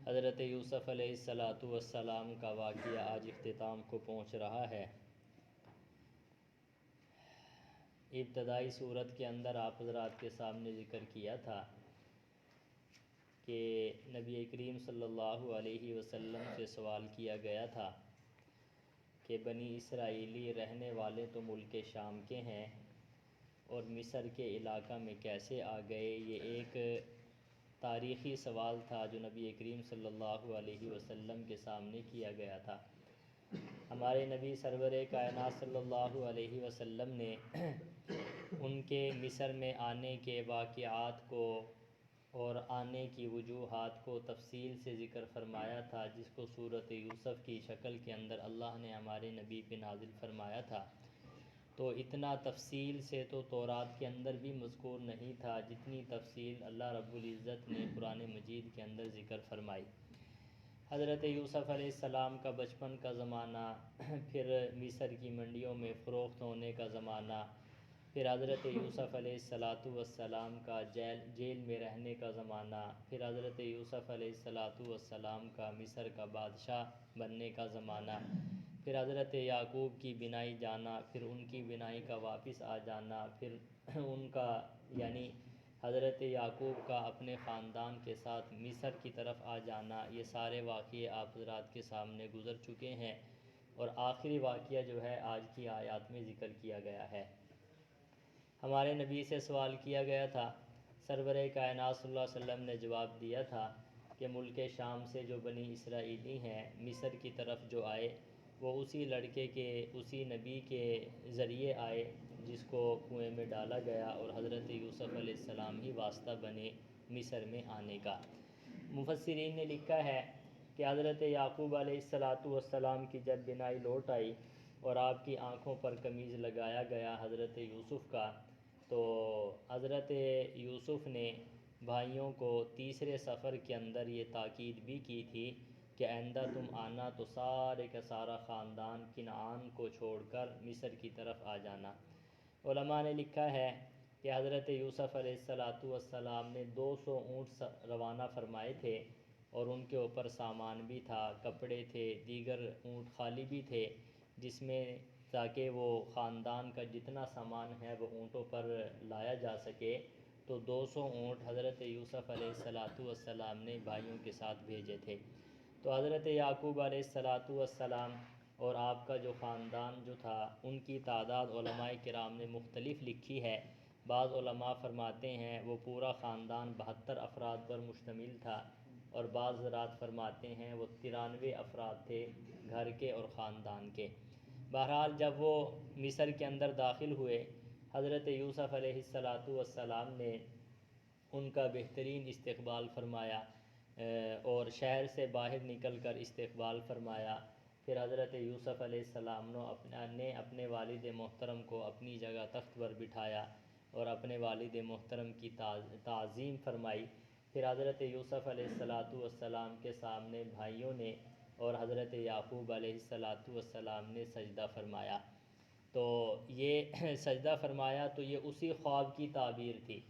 حضرت یوسف علیہ السلام کا واقعہ آج اختتام کو پہنچ رہا ہے۔ ابتدائی صورت کے اندر آپ حضرات کے سامنے ذکر کیا تھا کہ نبی کریم صلی اللہ علیہ وسلم سے سوال کیا گیا تھا کہ بنی اسرائیلی رہنے والے تو ملک شام کے ہیں اور مصر کے علاقہ میں کیسے آ گئے۔ یہ ایک تاریخی سوال تھا جو نبی کریم صلی اللہ علیہ وسلم کے سامنے کیا گیا تھا۔ ہمارے نبی سرور کائنات صلی اللہ علیہ وسلم نے ان کے مصر میں آنے کے واقعات کو اور آنے کی وجوہات کو تفصیل سے ذکر فرمایا تھا، جس کو سورۃ یوسف کی شکل کے اندر اللہ نے ہمارے نبی پہ نازل فرمایا تھا۔ تو اتنا تفصیل سے تو تورات کے اندر بھی مذکور نہیں تھا جتنی تفصیل اللہ رب العزت نے قرآن مجید کے اندر ذکر فرمائی۔ حضرت یوسف علیہ السلام کا بچپن کا زمانہ، پھر مصر کی منڈیوں میں فروخت ہونے کا زمانہ، پھر حضرت یوسف علیہ السلام کا جیل میں رہنے کا زمانہ، پھر حضرت یوسف علیہ السلام کا مصر کا بادشاہ بننے کا زمانہ، پھر حضرت یعقوب کی بینائی جانا، پھر ان کی بینائی کا واپس آ جانا، پھر ان کا یعنی حضرت یعقوب کا اپنے خاندان کے ساتھ مصر کی طرف آ جانا، یہ سارے واقعے آپ حضرات کے سامنے گزر چکے ہیں، اور آخری واقعہ جو ہے آج کی آیات میں ذکر کیا گیا ہے۔ ہمارے نبی سے سوال کیا گیا تھا، سرور کائنات صلی اللہ علیہ وسلم نے جواب دیا تھا کہ ملک شام سے جو بنی اسرائیلی ہیں مصر کی طرف جو آئے وہ اسی لڑکے کے، اسی نبی کے ذریعے آئے جس کو کنویں میں ڈالا گیا، اور حضرت یوسف علیہ السلام ہی واسطہ بنے مصر میں آنے کا۔ مفسرین نے لکھا ہے کہ حضرت یعقوب علیہ السلام کی جب بینائی لوٹ آئی اور آپ کی آنکھوں پر قمیض لگایا گیا حضرت یوسف کا، تو حضرت یوسف نے بھائیوں کو تیسرے سفر کے اندر یہ تاکید بھی کی تھی کہ آئندہ تم آنا تو سارے کا سارا خاندان کنعان کو چھوڑ کر مصر کی طرف آ جانا۔ علماء نے لکھا ہے کہ حضرت یوسف علیہ السلام نے 200 اونٹ روانہ فرمائے تھے، اور ان کے اوپر سامان بھی تھا، کپڑے تھے، دیگر اونٹ خالی بھی تھے، جس میں تاکہ وہ خاندان کا جتنا سامان ہے وہ اونٹوں پر لایا جا سکے، تو 200 اونٹ حضرت یوسف علیہ السلام نے بھائیوں کے ساتھ بھیجے تھے۔ تو حضرت یعقوب علیہ السلام اور آپ کا جو خاندان جو تھا ان کی تعداد علماء کرام نے مختلف لکھی ہے۔ بعض علماء فرماتے ہیں وہ پورا خاندان 72 افراد پر مشتمل تھا، اور بعض حضرات فرماتے ہیں وہ 93 افراد تھے گھر کے اور خاندان کے۔ بہرحال جب وہ مصر کے اندر داخل ہوئے، حضرت یوسف علیہ السلام نے ان کا بہترین استقبال فرمایا، اور شہر سے باہر نکل کر استقبال فرمایا۔ پھر حضرت یوسف علیہ السلام نے اپنے والد محترم کو اپنی جگہ تخت پر بٹھایا اور اپنے والد محترم کی تعظیم فرمائی۔ پھر حضرت یوسف علیہ السلام کے سامنے بھائیوں نے اور حضرت یعقوب علیہ السلام نے سجدہ فرمایا۔ تو یہ سجدہ فرمایا تو یہ اسی خواب کی تعبیر تھی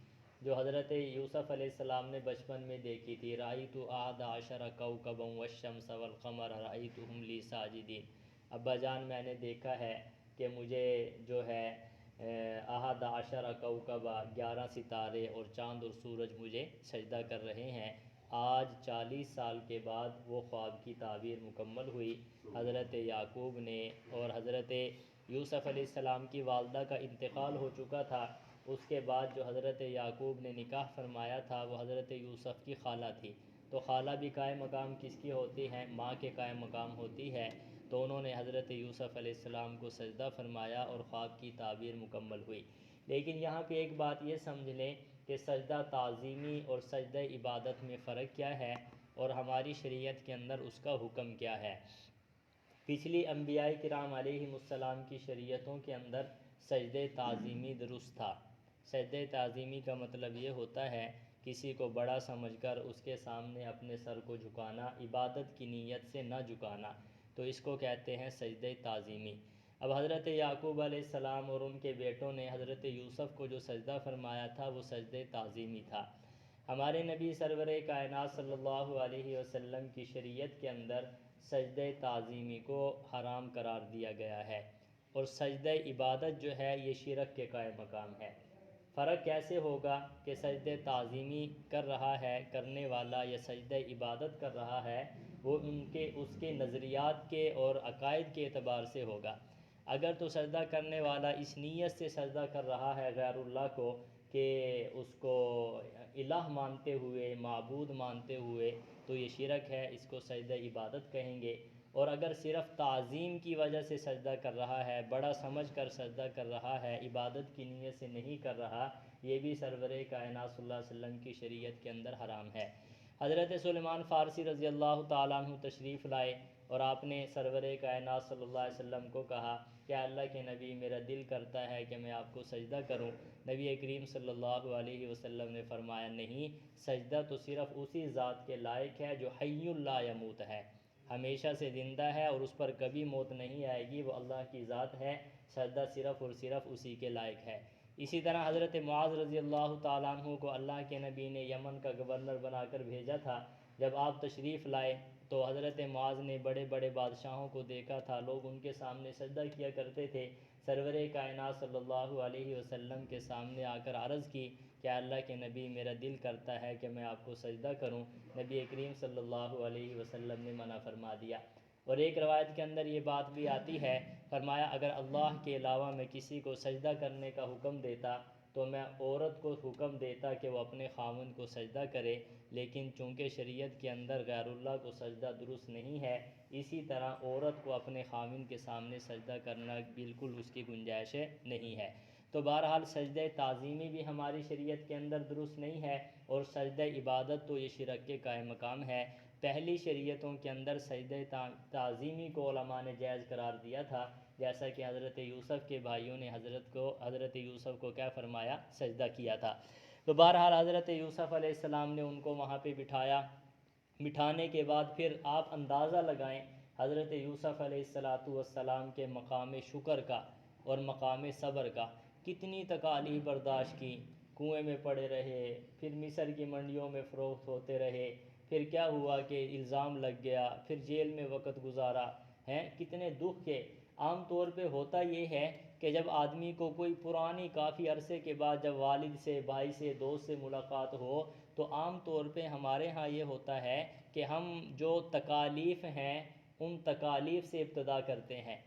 جو حضرت یوسف علیہ السلام نے بچپن میں دیکھی تھی۔ رأیت احد عشر کوکبا والشمس والقمر رأیتهم لی ساجدین۔ ابا جان میں نے دیکھا ہے کہ مجھے جو ہے احد عشر کوکبا 11 ستارے اور چاند اور سورج مجھے سجدہ کر رہے ہیں۔ آج 40 سال کے بعد وہ خواب کی تعبیر مکمل ہوئی۔ حضرت یعقوب نے اور حضرت یوسف علیہ السلام کی والدہ کا انتقال ہو چکا تھا، اس کے بعد جو حضرت یعقوب نے نکاح فرمایا تھا وہ حضرت یوسف کی خالہ تھی۔ تو خالہ بھی قائم مقام کس کی ہوتی ہے؟ ماں کے قائم مقام ہوتی ہے۔ تو انہوں نے حضرت یوسف علیہ السلام کو سجدہ فرمایا اور خواب کی تعبیر مکمل ہوئی۔ لیکن یہاں پہ ایک بات یہ سمجھ لیں کہ سجدہ تعظیمی اور سجدہ عبادت میں فرق کیا ہے، اور ہماری شریعت کے اندر اس کا حکم کیا ہے۔ پچھلی انبیاء کرام علیہم السلام کی شریعتوں کے اندر سجدہ تعظیمی درست تھا۔ سجدہ تعظیمی کا مطلب یہ ہوتا ہے کسی کو بڑا سمجھ کر اس کے سامنے اپنے سر کو جھکانا، عبادت کی نیت سے نہ جھکانا، تو اس کو کہتے ہیں سجدہ تعظیمی۔ اب حضرت یعقوب علیہ السلام اور ان کے بیٹوں نے حضرت یوسف کو جو سجدہ فرمایا تھا وہ سجدہ تعظیمی تھا۔ ہمارے نبی سرور کائنات صلی اللہ علیہ وسلم کی شریعت کے اندر سجدہ تعظیمی کو حرام قرار دیا گیا ہے، اور سجدہ عبادت جو ہے یہ شرک کے قائم مقام ہے۔ فرق کیسے ہوگا کہ سجدہ تعظیمی کر رہا ہے کرنے والا یا سجدہ عبادت کر رہا ہے، وہ اس کے نظریات کے اور عقائد کے اعتبار سے ہوگا۔ اگر تو سجدہ کرنے والا اس نیت سے سجدہ کر رہا ہے غیر اللہ کو کہ اس کو الہ مانتے ہوئے، معبود مانتے ہوئے، تو یہ شرک ہے، اس کو سجدہ عبادت کہیں گے۔ اور اگر صرف تعظیم کی وجہ سے سجدہ کر رہا ہے، بڑا سمجھ کر سجدہ کر رہا ہے، عبادت کی نیت سے نہیں کر رہا، یہ بھی سرور کائنات صلی اللہ علیہ وسلم کی شریعت کے اندر حرام ہے۔ حضرت سلیمان فارسی رضی اللہ تعالیٰ عنہ تشریف لائے اور آپ نے سرور کائنات صلی اللہ علیہ وسلم کو کہا کہ اللہ کے نبی میرا دل کرتا ہے کہ میں آپ کو سجدہ کروں۔ نبی کریم صلی اللہ علیہ وسلم نے فرمایا نہیں، سجدہ تو صرف اسی ذات کے لائق ہے جو حی لا یموت ہے، ہمیشہ سے زندہ ہے اور اس پر کبھی موت نہیں آئے گی، وہ اللہ کی ذات ہے، سجدہ صرف اور صرف اسی کے لائق ہے۔ اسی طرح حضرت معاذ رضی اللہ تعالیٰ عنہ کو اللہ کے نبی نے یمن کا گورنر بنا کر بھیجا تھا۔ جب آپ تشریف لائے تو حضرت معاذ نے بڑے بڑے بادشاہوں کو دیکھا تھا، لوگ ان کے سامنے سجدہ کیا کرتے تھے۔ سرور کائنات صلی اللہ علیہ وسلم کے سامنے آ کر عرض کی کہ اللہ کے نبی میرا دل کرتا ہے کہ میں آپ کو سجدہ کروں۔ نبی کریم صلی اللہ علیہ وسلم نے منع فرما دیا۔ اور ایک روایت کے اندر یہ بات بھی آتی ہے، فرمایا اگر اللہ کے علاوہ میں کسی کو سجدہ کرنے کا حکم دیتا تو میں عورت کو حکم دیتا کہ وہ اپنے خاوند کو سجدہ کرے، لیکن چونکہ شریعت کے اندر غیر اللہ کو سجدہ درست نہیں ہے، اسی طرح عورت کو اپنے خاوند کے سامنے سجدہ کرنا بالکل اس کی گنجائش نہیں ہے۔ تو بہرحال سجدہ تعظیمی بھی ہماری شریعت کے اندر درست نہیں ہے، اور سجدہ عبادت تو یہ شرک کے قائم مقام ہے۔ پہلی شریعتوں کے اندر سجدہ تعظیمی کو علماء نے جائز قرار دیا تھا، جیسا کہ حضرت یوسف کے بھائیوں نے حضرت یوسف کو کیا فرمایا، سجدہ کیا تھا۔ تو بہرحال حضرت یوسف علیہ السلام نے ان کو وہاں پہ بٹھایا، بٹھانے کے بعد پھر آپ اندازہ لگائیں حضرت یوسف علیہ السلام کے مقام شکر کا اور مقام صبر کا، کتنی تکالیف برداشت کی، کنویں میں پڑے رہے، پھر مصر کی منڈیوں میں فروخت ہوتے رہے، پھر کیا ہوا کہ الزام لگ گیا، پھر جیل میں وقت گزارا ہیں، کتنے دکھ کے۔ عام طور پہ ہوتا یہ ہے کہ جب آدمی کو کوئی پرانی کافی عرصے کے بعد جب والد سے، بھائی سے، دوست سے ملاقات ہو، تو عام طور پہ ہمارے ہاں یہ ہوتا ہے کہ ہم جو تکالیف ہیں ان تکالیف سے ابتدا کرتے ہیں،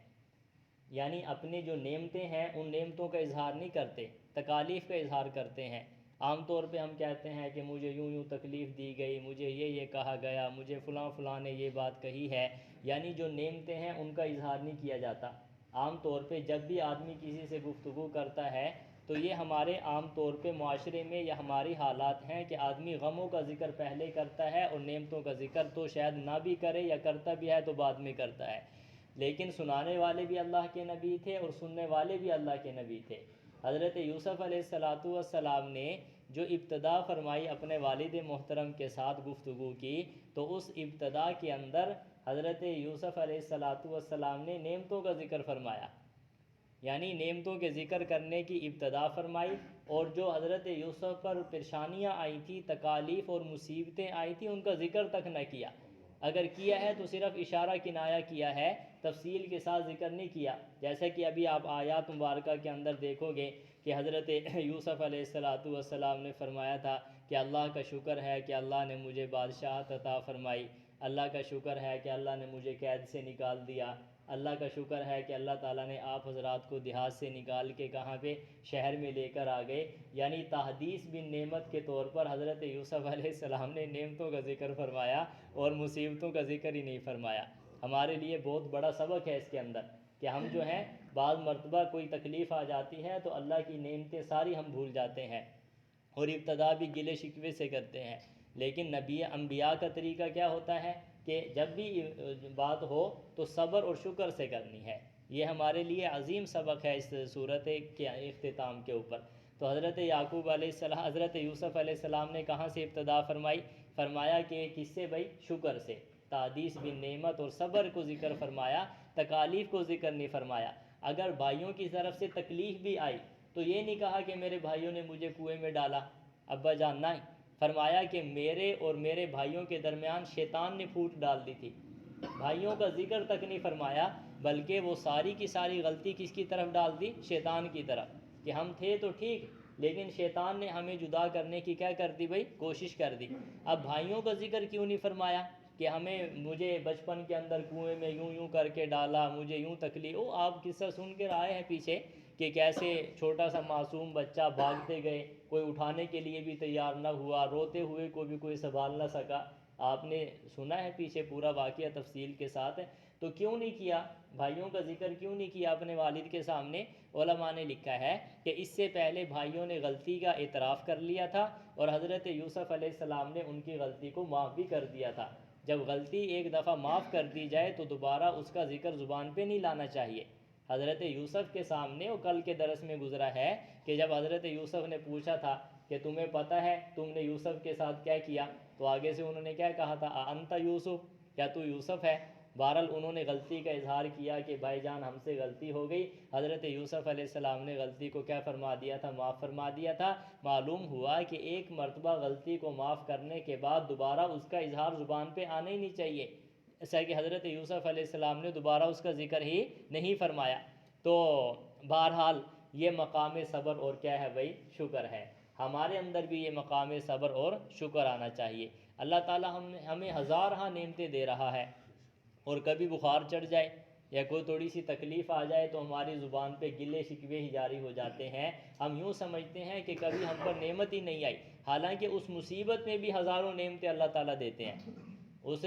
یعنی اپنی جو نعمتیں ہیں ان نعمتوں کا اظہار نہیں کرتے، تکالیف کا اظہار کرتے ہیں۔ عام طور پہ ہم کہتے ہیں کہ مجھے یوں یوں تکلیف دی گئی، مجھے یہ کہا گیا، مجھے فلاں فلاں نے یہ بات کہی ہے، یعنی جو نعمتیں ہیں ان کا اظہار نہیں کیا جاتا۔ عام طور پہ جب بھی آدمی کسی سے گفتگو کرتا ہے تو یہ ہمارے عام طور پہ معاشرے میں یا ہماری حالات ہیں کہ آدمی غموں کا ذکر پہلے کرتا ہے اور نعمتوں کا ذکر تو شاید نہ بھی کرے، یا کرتا بھی ہے تو بعد میں کرتا ہے۔ لیکن سنانے والے بھی اللہ کے نبی تھے اور سننے والے بھی اللہ کے نبی تھے۔ حضرت یوسف علیہ السلام نے جو ابتدا فرمائی اپنے والد محترم کے ساتھ گفتگو کی، تو اس ابتدا کے اندر حضرت یوسف علیہ السلام نے نعمتوں کا ذکر فرمایا، یعنی نعمتوں کے ذکر کرنے کی ابتدا فرمائی، اور جو حضرت یوسف پر پریشانیاں آئی تھیں، تکالیف اور مصیبتیں آئی تھیں، ان کا ذکر تک نہ کیا۔ اگر کیا ہے تو صرف اشارہ کنایہ کیا ہے، تفصیل کے ساتھ ذکر نہیں کیا۔ جیسے کہ ابھی آپ آیات مبارکہ کے اندر دیکھو گے کہ حضرت یوسف علیہ السلام نے فرمایا تھا کہ اللہ کا شکر ہے کہ اللہ نے مجھے بادشاہت عطا فرمائی، اللہ کا شکر ہے کہ اللہ نے مجھے قید سے نکال دیا، اللہ کا شکر ہے کہ اللہ تعالیٰ نے آپ حضرات کو دیہات سے نکال کے کہاں پہ، شہر میں لے کر آ گئے۔ یعنی تحدیث بن نعمت کے طور پر حضرت یوسف علیہ السلام نے نعمتوں کا ذکر فرمایا اور مصیبتوں کا ذکر ہی نہیں فرمایا۔ ہمارے لیے بہت بڑا سبق ہے اس کے اندر کہ ہم جو ہیں بعض مرتبہ کوئی تکلیف آ جاتی ہے تو اللہ کی نعمتیں ساری ہم بھول جاتے ہیں اور ابتدا بھی گلے شکوے سے کرتے ہیں۔ لیکن انبیاء کا طریقہ کیا ہوتا ہے کہ جب بھی بات ہو تو صبر اور شکر سے کرنی ہے۔ یہ ہمارے لیے عظیم سبق ہے اس صورت کے اختتام کے اوپر۔ تو حضرت یوسف علیہ السلام نے کہاں سے ابتدا فرمائی؟ فرمایا کہ کس سے بھائی؟ شکر سے، تحدیث بن نعمت اور صبر کو ذکر فرمایا، تکالیف کو ذکر نہیں فرمایا۔ اگر بھائیوں کی طرف سے تکلیف بھی آئی تو یہ نہیں کہا کہ میرے بھائیوں نے مجھے کنویں میں ڈالا، ابا جان نہ، فرمایا کہ میرے اور میرے بھائیوں کے درمیان شیطان نے پھوٹ ڈال دی تھی. بھائیوں کا ذکر تک نہیں فرمایا، بلکہ وہ ساری کی ساری غلطی کس کی طرف ڈال دی؟ شیطان کی طرف، کہ ہم تھے تو ٹھیک لیکن شیطان نے ہمیں جدا کرنے کی کیا کر دی بھائی؟ کوشش کر دی. اب بھائیوں کا ذکر کیوں نہیں فرمایا کہ مجھے بچپن کے اندر کنویں میں یوں یوں کر کے ڈالا، مجھے یوں تکلیف. آپ قصہ سن کے آئے ہیں پیچھے کہ کیسے چھوٹا سا معصوم بچہ بھاگتے گئے، کوئی اٹھانے کے لیے بھی تیار نہ ہوا، روتے ہوئے کو بھی کوئی سنبھال نہ سکا. آپ نے سنا ہے پیچھے پورا واقعہ تفصیل کے ساتھ. تو کیوں نہیں کیا بھائیوں کا ذکر؟ کیوں نہیں کیا اپنے والد کے سامنے؟ علماء نے لکھا ہے کہ اس سے پہلے بھائیوں نے غلطی کا اعتراف کر لیا تھا اور حضرت یوسف علیہ السلام نے ان کی غلطی کو معاف بھی کر دیا تھا. جب غلطی ایک دفعہ معاف کر دی جائے تو دوبارہ اس کا ذکر زبان پہ نہیں لانا چاہیے. حضرت یوسف کے سامنے، وہ کل کے درس میں گزرا ہے کہ جب حضرت یوسف نے پوچھا تھا کہ تمہیں پتہ ہے تم نے یوسف کے ساتھ کیا کیا، تو آگے سے انہوں نے کیا کہا تھا؟ انت یوسف، کیا تو یوسف ہے؟ بہرحال انہوں نے غلطی کا اظہار کیا کہ بھائی جان ہم سے غلطی ہو گئی. حضرت یوسف علیہ السلام نے غلطی کو کیا فرما دیا تھا؟ معاف فرما دیا تھا. معلوم ہوا کہ ایک مرتبہ غلطی کو معاف کرنے کے بعد دوبارہ اس کا اظہار زبان پہ آنا ہی نہیں چاہیے، ایسا کہ حضرت یوسف علیہ السلام نے دوبارہ اس کا ذکر ہی نہیں فرمایا. تو بہرحال یہ مقام صبر اور کیا ہے بھائی؟ شکر ہے. ہمارے اندر بھی یہ مقام صبر اور شکر آنا چاہیے. اللہ تعالی ہمیں ہزارہا نعمتیں دے رہا ہے، اور کبھی بخار چڑھ جائے یا کوئی تھوڑی سی تکلیف آ جائے تو ہماری زبان پہ گلے شکوے ہی جاری ہو جاتے ہیں. ہم یوں سمجھتے ہیں کہ کبھی ہم پر نعمت ہی نہیں آئی، حالانکہ اس مصیبت میں بھی ہزاروں نعمتیں اللہ تعالیٰ دیتے ہیں. اس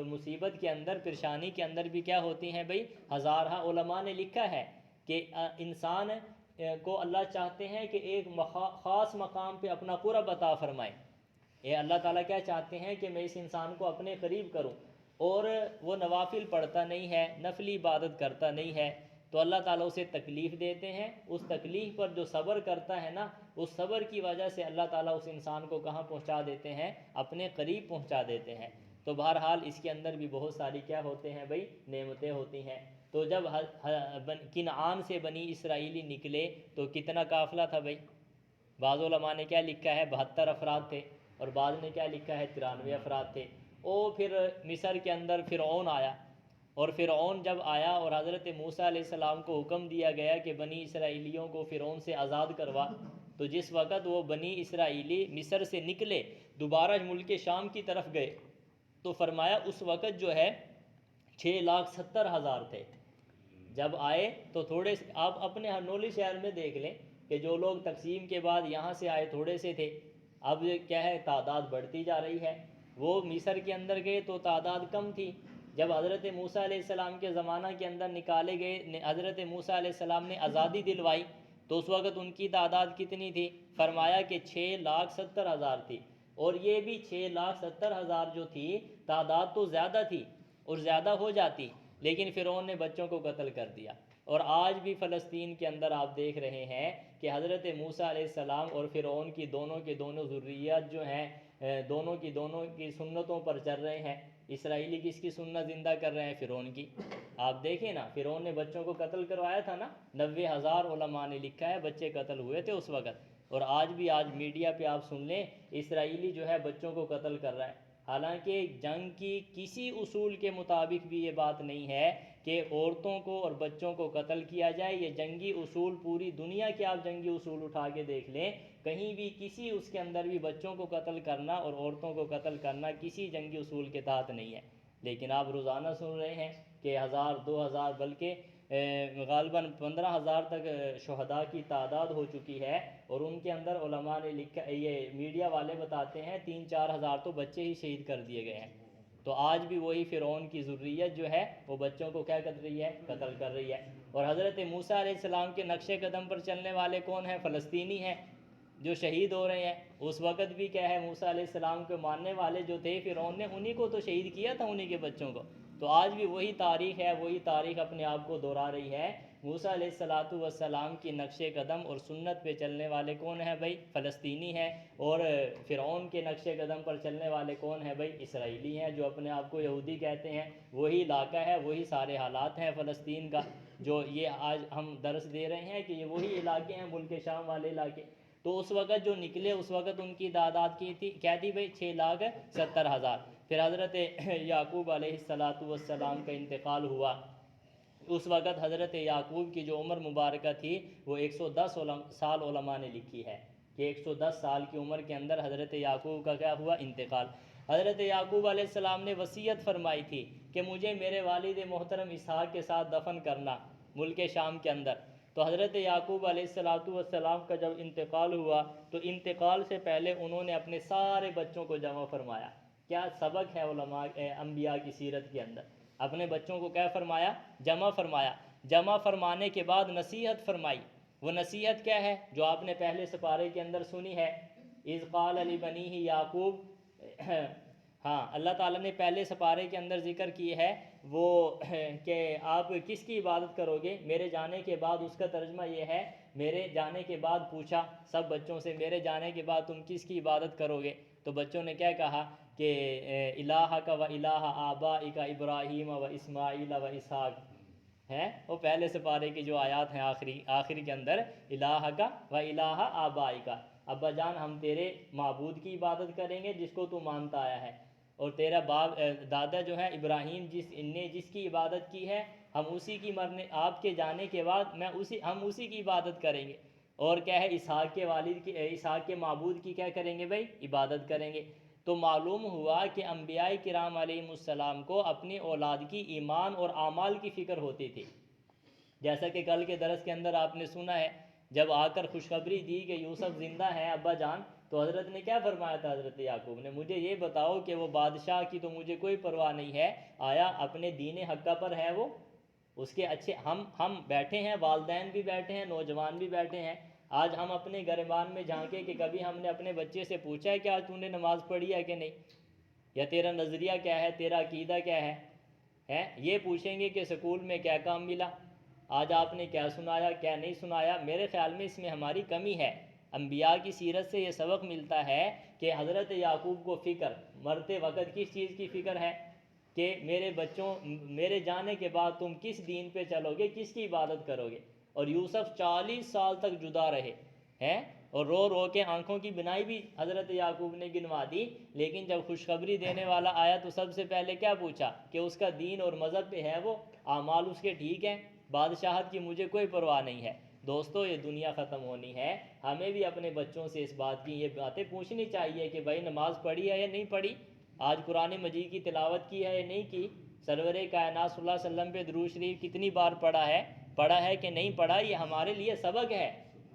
مصیبت کے اندر، پریشانی کے اندر بھی کیا ہوتی ہیں بھائی؟ ہزارہا. علماء نے لکھا ہے کہ انسان کو اللہ چاہتے ہیں کہ ایک خاص مقام پہ اپنا قرب عطا فرمائے. یہ اللہ تعالیٰ کیا چاہتے ہیں کہ میں اس انسان کو اپنے قریب کروں، اور وہ نوافل پڑھتا نہیں ہے، نفلی عبادت کرتا نہیں ہے، تو اللہ تعالیٰ اسے تکلیف دیتے ہیں. اس تکلیف پر جو صبر کرتا ہے نا، اس صبر کی وجہ سے اللہ تعالیٰ اس انسان کو کہاں پہنچا دیتے ہیں؟ اپنے قریب پہنچا دیتے ہیں. تو بہرحال اس کے اندر بھی بہت ساری کیا ہوتے ہیں بھائی؟ نعمتیں ہوتی ہیں. تو جب کنعان سے بنی اسرائیلی نکلے تو کتنا قافلہ تھا بھائی؟ بعض علماء نے کیا لکھا ہے؟ 72 افراد تھے، اور بعض نے کیا لکھا ہے؟ 93 افراد تھے. پھر مصر کے اندر فرعون آیا، اور فرعون جب آیا اور حضرت موسیٰ علیہ السلام کو حکم دیا گیا کہ بنی اسرائیلیوں کو فرعون سے آزاد کروا، تو جس وقت وہ بنی اسرائیلی مصر سے نکلے دوبارہ ملک شام کی طرف گئے، تو فرمایا اس وقت جو ہے 6,70,000 تھے. جب آئے تو تھوڑے سے، آپ اپنے ہرنولی شہر میں دیکھ لیں کہ جو لوگ تقسیم کے بعد یہاں سے آئے تھوڑے سے تھے، اب کیا ہے؟ تعداد بڑھتی جا رہی ہے. وہ مصر کے اندر گئے تو تعداد کم تھی. جب حضرت موسیٰ علیہ السلام کے زمانہ کے اندر نکالے گئے، حضرت موسیٰ علیہ السلام نے آزادی دلوائی، تو اس وقت ان کی تعداد کتنی تھی؟ فرمایا کہ 6,70,000 تھی. اور یہ بھی 6,70,000 جو تھی تعداد تو زیادہ تھی اور زیادہ ہو جاتی، لیکن فرعون نے بچوں کو قتل کر دیا. اور آج بھی فلسطین کے اندر آپ دیکھ رہے ہیں کہ حضرت موسیٰ علیہ السلام اور فرعون کی دونوں کے دونوں ذریات جو ہیں، دونوں کی سنتوں پر چل رہے ہیں. اسرائیلی کس کی سنت زندہ کر رہے ہیں؟ فرعون کی. آپ دیکھیں نا، فرعون نے بچوں کو قتل کروایا تھا نا، 90,000 علماء نے لکھا ہے بچے قتل ہوئے تھے اس وقت. اور آج میڈیا پہ آپ سن لیں، اسرائیلی جو ہے بچوں کو قتل کر رہا ہے. حالانکہ جنگ کی کسی اصول کے مطابق بھی یہ بات نہیں ہے کہ عورتوں کو اور بچوں کو قتل کیا جائے. یہ جنگی اصول پوری دنیا کے آپ جنگی اصول اٹھا کے دیکھ لیں، کہیں بھی کسی اس کے اندر بھی بچوں کو قتل کرنا اور عورتوں کو قتل کرنا کسی جنگی اصول کے تحت نہیں ہے. لیکن آپ روزانہ سن رہے ہیں کہ 1,000 2,000 بلکہ غالباً 15,000 تک شہداء کی تعداد ہو چکی ہے. اور ان کے اندر علماء نے لکھا، یہ میڈیا والے بتاتے ہیں 3-4 ہزار تو بچے ہی شہید کر دیے گئے ہیں. تو آج بھی وہی فرعون کی ذریت جو ہے وہ بچوں کو کیا کر رہی ہے؟ قتل کر رہی ہے. اور حضرت موسیٰ علیہ السلام کے نقش قدم پر چلنے والے کون ہیں؟ فلسطینی ہیں جو شہید ہو رہے ہیں. اس وقت بھی کیا ہے؟ موسیٰ علیہ السلام کے ماننے والے جو تھے، فرعون نے انہی کو تو شہید کیا تھا، انہی کے بچوں کو. تو آج بھی وہی تاریخ ہے، وہی تاریخ اپنے آپ کو دہرا رہی ہے. موسیٰ علیہ السلام کی نقش قدم اور سنت پہ چلنے والے کون ہیں بھائی؟ فلسطینی ہیں. اور فرعون کے نقش قدم پر چلنے والے کون ہیں بھائی؟ اسرائیلی ہیں، جو اپنے آپ کو یہودی کہتے ہیں. وہی علاقہ ہے، وہی سارے حالات ہیں فلسطین کا، جو یہ آج ہم درس دے رہے ہیں کہ یہ وہی علاقے ہیں، ملک شام والے علاقے. تو اس وقت جو نکلے اس وقت ان کی تعداد کی تھی کیا تھی بھائی 6,70,000۔ پھر حضرت یعقوب علیہ السلام کا انتقال ہوا، اس وقت حضرت یعقوب کی جو عمر مبارکہ تھی وہ 110 سال علماء نے لکھی ہے کہ 110 سال کی عمر کے اندر حضرت یعقوب کا کیا ہوا؟ انتقال۔ حضرت یعقوب علیہ السلام نے وصیت فرمائی تھی کہ مجھے میرے والد محترم اسحاق کے ساتھ دفن کرنا ملک شام کے اندر۔ تو حضرت یعقوب علیہ السلام کا جب انتقال ہوا تو انتقال سے پہلے انہوں نے اپنے سارے بچوں کو جمع فرمایا۔ کیا سبق ہے علماء انبیاء کی سیرت کے اندر؟ اپنے بچوں کو کیا فرمایا؟ جمع فرمایا۔ جمع فرمانے کے بعد نصیحت فرمائی۔ وہ نصیحت کیا ہے جو آپ نے پہلے سپارے کے اندر سنی ہے، اذ قال لبنیہ یعقوب، ہاں اللہ تعالیٰ نے پہلے سپارے کے اندر ذکر کی ہے وہ کہ آپ کس کی عبادت کرو گے میرے جانے کے بعد۔ اس کا ترجمہ یہ ہے میرے جانے کے بعد پوچھا سب بچوں سے میرے جانے کے بعد تم کس کی عبادت کرو گے؟ تو بچوں نے کیا کہا کہ الہک و الہ آبائک ابراہیم و اسماعیل و اسحاق ہیں۔ وہ پہلے سپارے کی جو آیات ہیں آخری کے اندر، الہک و الہ آبائک، ابا جان ہم تیرے معبود کی عبادت کریں گے جس کو تو مانتا آیا ہے، اور تیرا باپ دادا جو ہے ابراہیم جس کی عبادت کی ہے ہم اسی کی مرنے آپ کے جانے کے بعد ہم اسی کی عبادت کریں گے، اور کیا ہے اسحاق کے والد کی اسحاق کے معبود کی کیا کریں گے بھائی؟ عبادت کریں گے۔ تو معلوم ہوا کہ انبیاء کرام علیہ السلام کو اپنی اولاد کی ایمان اور اعمال کی فکر ہوتی تھی۔ جیسا کہ کل کے درس کے اندر آپ نے سنا ہے جب آ کر خوشخبری دی کہ یوسف زندہ ہے ابا جان، تو حضرت نے کیا فرمایا تھا؟ حضرت یعقوب نے مجھے یہ بتاؤ کہ وہ بادشاہ کی تو مجھے کوئی پرواہ نہیں ہے، آیا اپنے دین حقہ پر ہے وہ؟ اس کے اچھے ہم بیٹھے ہیں، والدین بھی بیٹھے ہیں، نوجوان بھی بیٹھے ہیں، آج ہم اپنے گریبان میں جھانکے کہ کبھی ہم نے اپنے بچے سے پوچھا ہے کہ آج تو نے نماز پڑھی ہے کہ نہیں، یا تیرا نظریہ کیا ہے، تیرا عقیدہ کیا ہے؟ یہ پوچھیں گے کہ سکول میں کیا کام ملا، آج آپ نے کیا سنایا کیا نہیں سنایا۔ میرے خیال میں اس میں ہماری کمی ہے۔ انبیاء کی سیرت سے یہ سبق ملتا ہے کہ حضرت یعقوب کو فکر مرتے وقت کس چیز کی فکر ہے کہ میرے بچوں میرے جانے کے بعد تم کس دین پہ چلو گے، کس کی عبادت کرو گے۔ اور یوسف 40 سال تک جدا رہے ہیں، اور رو رو کے آنکھوں کی بنائی بھی حضرت یعقوب نے گنوا دی، لیکن جب خوشخبری دینے والا آیا تو سب سے پہلے کیا پوچھا کہ اس کا دین اور مذہب پہ ہے وہ، اعمال اس کے ٹھیک ہیں، بادشاہت کی مجھے کوئی پرواہ نہیں ہے۔ دوستو یہ دنیا ختم ہونی ہے، ہمیں بھی اپنے بچوں سے اس بات کی یہ باتیں پوچھنی چاہیے کہ بھائی نماز پڑھی ہے یا نہیں پڑھی، آج قرآن مجید کی تلاوت کی ہے یا نہیں کی، سرور کائنات صلی اللہ علیہ وسلم پہ درود شریف کتنی بار پڑھا ہے کہ نہیں پڑھا، یہ ہمارے لیے سبق ہے،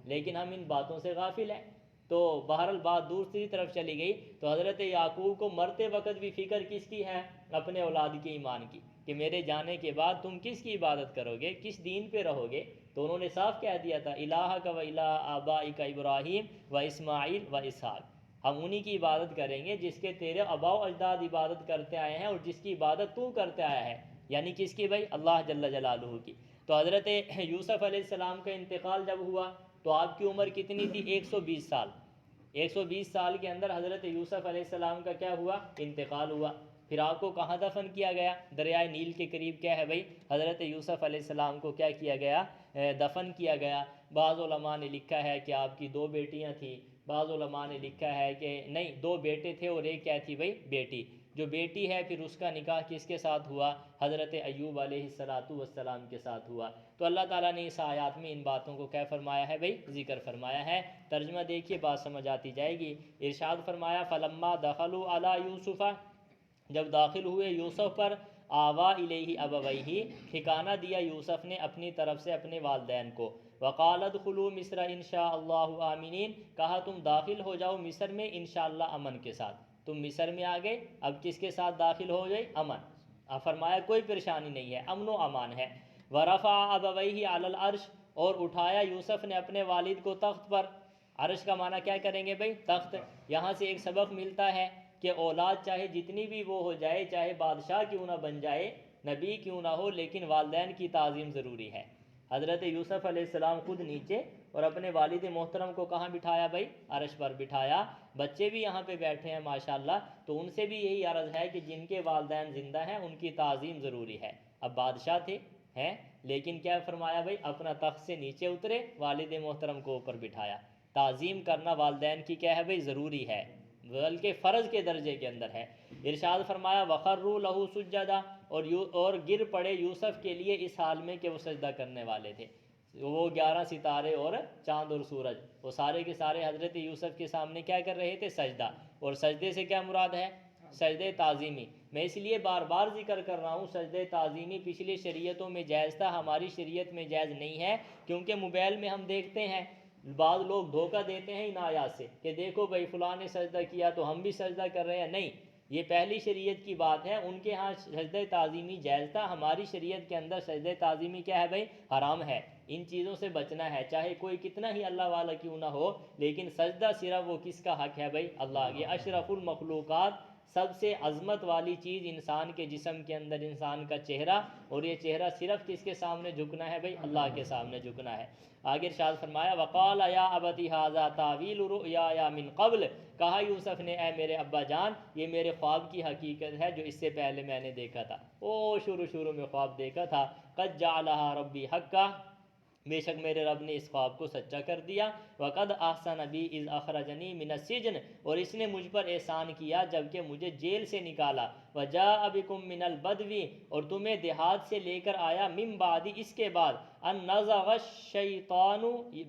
لیکن ہم ان باتوں سے غافل ہیں۔ تو بہرحال بات دوسری طرف چلی گئی، تو حضرت یعقوب کو مرتے وقت بھی فکر کس کی ہے؟ اپنے اولاد کے ایمان کی، کہ میرے جانے کے بعد تم کس کی عبادت کرو گے، کس دین پہ رہو گے۔ تو انہوں نے صاف کہہ دیا تھا الہک و الہ آبائک ابراہیم و اسماعیل و اسحاق، ہم انہی کی عبادت کریں گے جس کے تیرے آباء و اجداد عبادت کرتے آئے ہیں اور جس کی عبادت تو کرتے آیا ہے، یعنی کس کی بھائی؟ اللہ جل جلالہ کی۔ تو حضرت یوسف علیہ السلام کا انتقال جب ہوا تو آپ کی عمر کتنی تھی؟ 120 سال۔ 120 سال کے اندر حضرت یوسف علیہ السلام کا کیا ہوا؟ انتقال ہوا۔ پھر آپ کو کہاں دفن کیا گیا؟ دریائے نیل کے قریب کیا ہے بھائی؟ حضرت یوسف علیہ السلام کو کیا کیا گیا؟ دفن کیا گیا۔ بعض علماء نے لکھا ہے کہ آپ کی 2 بیٹیاں تھیں، بعض علماء نے لکھا ہے کہ نہیں 2 بیٹے تھے اور ایک کیا تھی بھائی؟ بیٹی۔ جو بیٹی ہے پھر اس کا نکاح کس کے ساتھ ہوا؟ حضرت ایوب علیہ السلام کے ساتھ ہوا۔ تو اللہ تعالیٰ نے اس آیات میں ان باتوں کو کیا فرمایا ہے بھائی؟ ذکر فرمایا ہے۔ ترجمہ دیکھیے بات سمجھ آتی جائے گی۔ ارشاد فرمایا فلما دخلوا علی یوسف، جب داخل ہوئے یوسف پر، آوا الیہ ابویہ، ٹھکانہ دیا یوسف نے اپنی طرف سے اپنے والدین کو، وقال ادخلوا مصر انشاء اللہ آمنین، کہا تم داخل ہو جاؤ مصر میں انشاءاللہ امن کے ساتھ۔ تم مصر میں آ گئے، اب کس کے ساتھ داخل ہو گئے؟ امن۔ فرمایا کوئی پریشانی نہیں ہے، امن و امان ہے۔ ورفع ابویہ علی العرش، اور اٹھایا یوسف نے اپنے والد کو تخت پر۔ عرش کا معنی کیا کریں گے بھائی؟ تخت۔ یہاں سے ایک سبق ملتا ہے کہ اولاد چاہے جتنی بھی وہ ہو جائے، چاہے بادشاہ کیوں نہ بن جائے، نبی کیوں نہ ہو، لیکن والدین کی تعظیم ضروری ہے۔ حضرت یوسف علیہ السلام خود نیچے اور اپنے والد محترم کو کہاں بٹھایا بھائی؟ عرش پر بٹھایا۔ بچے بھی یہاں پہ بیٹھے ہیں ماشاءاللہ، تو ان سے بھی یہی عرض ہے کہ جن کے والدین زندہ ہیں ان کی تعظیم ضروری ہے۔ اب بادشاہ تھے ہیں، لیکن کیا فرمایا بھائی؟ اپنا تخت سے نیچے اترے، والد محترم کو اوپر بٹھایا تعظیم کرنا والدین کی کیا ہے بھائی ضروری ہے، بلکہ فرض کے درجے کے اندر ہے۔ ارشاد فرمایا وَخَرُّوا لَهُ سُجَّدًا، اور گر پڑے یوسف کے لیے اس حال میں کہ وہ سجدہ کرنے والے تھے۔ وہ 11 ستارے اور چاند اور سورج وہ سارے کے سارے حضرت یوسف کے سامنے کیا کر رہے تھے؟ سجدہ۔ اور سجدے سے کیا مراد ہے؟ سجدہ تعظیمی۔ میں اس لیے بار بار ذکر کر رہا ہوں سجدہ تعظیمی پچھلی شریعتوں میں جائز تھا، ہماری شریعت میں جائز نہیں ہے، کیونکہ موبائل میں ہم دیکھتے ہیں بعض لوگ دھوکہ دیتے ہیں ان آیات سے کہ دیکھو بھائی فلاں نے سجدہ کیا تو ہم بھی سجدہ کر رہے ہیں۔ نہیں، یہ پہلی شریعت کی بات ہے، ان کے ہاں سجدہ تعظیمی جائز تھا، ہماری شریعت کے اندر سجدہ تعظیمی کیا ہے بھائی؟ حرام ہے۔ ان چیزوں سے بچنا ہے، چاہے کوئی کتنا ہی اللہ والا کیوں نہ ہو، لیکن سجدہ صرف وہ کس کا حق ہے بھائی؟ اللہ۔ یہ اشرف المخلوقات، سب سے عظمت والی چیز انسان کے جسم کے اندر انسان کا چہرہ، اور یہ چہرہ صرف کس کے سامنے جھکنا ہے بھائی؟ اللہ کے سامنے جھکنا ہے۔ آگے ارشاد فرمایا وقال یا ابتی ھذا تاویل رؤیا من قبل، کہا یوسف نے اے میرے ابا جان یہ میرے خواب کی حقیقت ہے جو اس سے پہلے میں نے دیکھا تھا۔ شروع میں خواب دیکھا تھا۔ قد جعلھا ربی حقا، بے شک میرے رب نے اس خواب کو سچا کر دیا۔ وقد احسن بی اذ اخرجنی من السجن، اور اس نے مجھ پر احسان کیا جب کہ مجھے جیل سے نکالا۔ وجاء بکم من البدو، اور تمہیں دیہات سے لے کر آیا، من بعد، اس کے بعد، ان نزغ الشیطان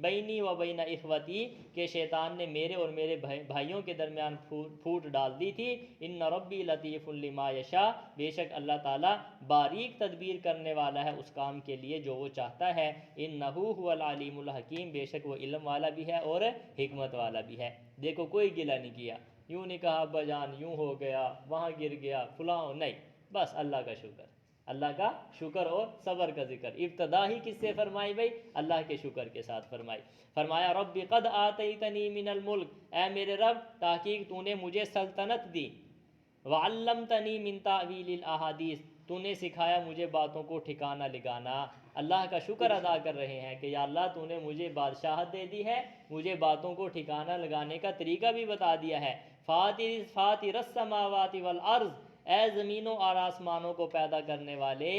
بینی و بین اخوتی، کہ شیطان نے میرے اور میرے بھائیوں کے درمیان پھوٹ ڈال دی تھی۔ ان ربی لطیف لما یشاء، بے شک اللہ تعالیٰ باریک تدبیر کرنے والا ہے اس کام کے لیے جو وہ چاہتا ہے۔ انہ هو العلیم الحکیم، بے شک وہ علم والا بھی ہے اور حکمت والا بھی ہے۔ دیکھو کوئی گلہ نہیں کیا، یوں نہیں کہا ابا جان یوں ہو گیا، وہاں گر گیا فلاں، نہیں، بس اللہ کا شکر، اللہ کا شکر اور صبر کا ذکر۔ ابتدا ہی کس سے فرمائی بھائی؟ اللہ کے شکر کے ساتھ فرمائی۔ فرمایا رب قد آتیتنی من الملک، اے میرے رب تحقیق تو نے مجھے سلطنت دی، وعلمتنی من تاویل الاحادیث، تو نے سکھایا مجھے باتوں کو ٹھکانہ لگانا۔ اللہ کا شکر ادا کر رہے ہیں کہ یا اللہ تو نے مجھے بادشاہت دے دی ہے، مجھے باتوں کو ٹھکانہ لگانے کا طریقہ بھی بتا دیا ہے۔ فاطر السماوات والارض، اے زمینوں اور آسمانوں کو پیدا کرنے والے،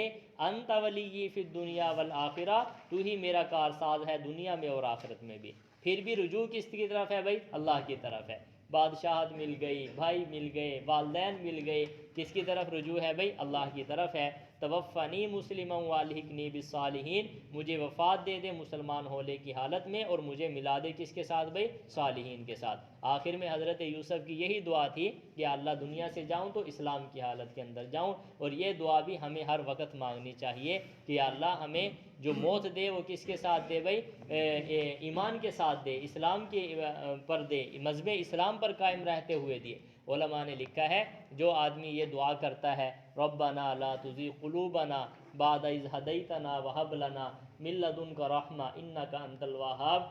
انت ولی فی الدنیا والآخرہ، تو ہی میرا کارساز ہے دنیا میں اور آخرت میں بھی۔ پھر بھی رجوع کس کی طرف ہے بھائی؟ اللہ کی طرف ہے۔ بادشاہت مل گئی، بھائی مل گئے، والدین مل گئے، کس کی طرف رجوع ہے بھائی؟ اللہ کی طرف ہے۔ توفنی مسلما والحقنی بالصالحین، مجھے وفات دے دے مسلمان ہونے کی حالت میں، اور مجھے ملا دے کس کے ساتھ بھائی؟ صالحین کے ساتھ۔ آخر میں حضرت یوسف کی یہی دعا تھی کہ اللہ دنیا سے جاؤں تو اسلام کی حالت کے اندر جاؤں، اور یہ دعا بھی ہمیں ہر وقت مانگنی چاہیے کہ اللہ ہمیں جو موت دے وہ کس کے ساتھ دے بھائی؟ ایمان کے ساتھ دے، اسلام کے پر دے، مذہب اسلام پر قائم رہتے ہوئے دے۔ علماء نے لکھا ہے جو آدمی یہ دعا کرتا ہے ربنا لا تزغ قلوبنا بعد اذ ہدیتنا وہب لنا من لدنک رحمہ انک انت الوہاب،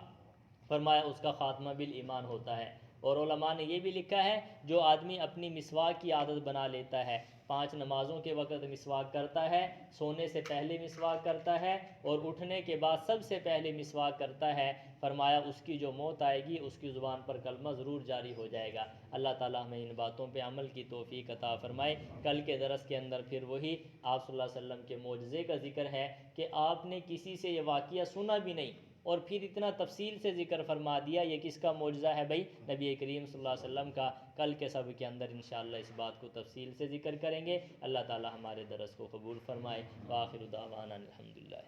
فرمایا اس کا خاتمہ بالایمان ہوتا ہے۔ اور علماء نے یہ بھی لکھا ہے جو آدمی اپنی مسواک کی عادت بنا لیتا ہے، 5 نمازوں کے وقت مسواک کرتا ہے، سونے سے پہلے مسواک کرتا ہے، اور اٹھنے کے بعد سب سے پہلے مسواک کرتا ہے، فرمایا اس کی جو موت آئے گی اس کی زبان پر کلمہ ضرور جاری ہو جائے گا۔ اللہ تعالیٰ ہمیں ان باتوں پہ عمل کی توفیق عطا فرمائے۔ کل کے درس کے اندر پھر وہی آپ صلی اللہ علیہ وسلم کے معجزے کا ذکر ہے کہ آپ نے کسی سے یہ واقعہ سنا بھی نہیں اور پھر اتنا تفصیل سے ذکر فرما دیا، یہ کس کا معجزہ ہے بھائی؟ نبی کریم صلی اللہ علیہ وسلم کا۔ کل کے سبق کے اندر انشاءاللہ اس بات کو تفصیل سے ذکر کریں گے۔ اللہ تعالیٰ ہمارے درس کو قبول فرمائے۔ وآخر دعوانا الحمدللہ۔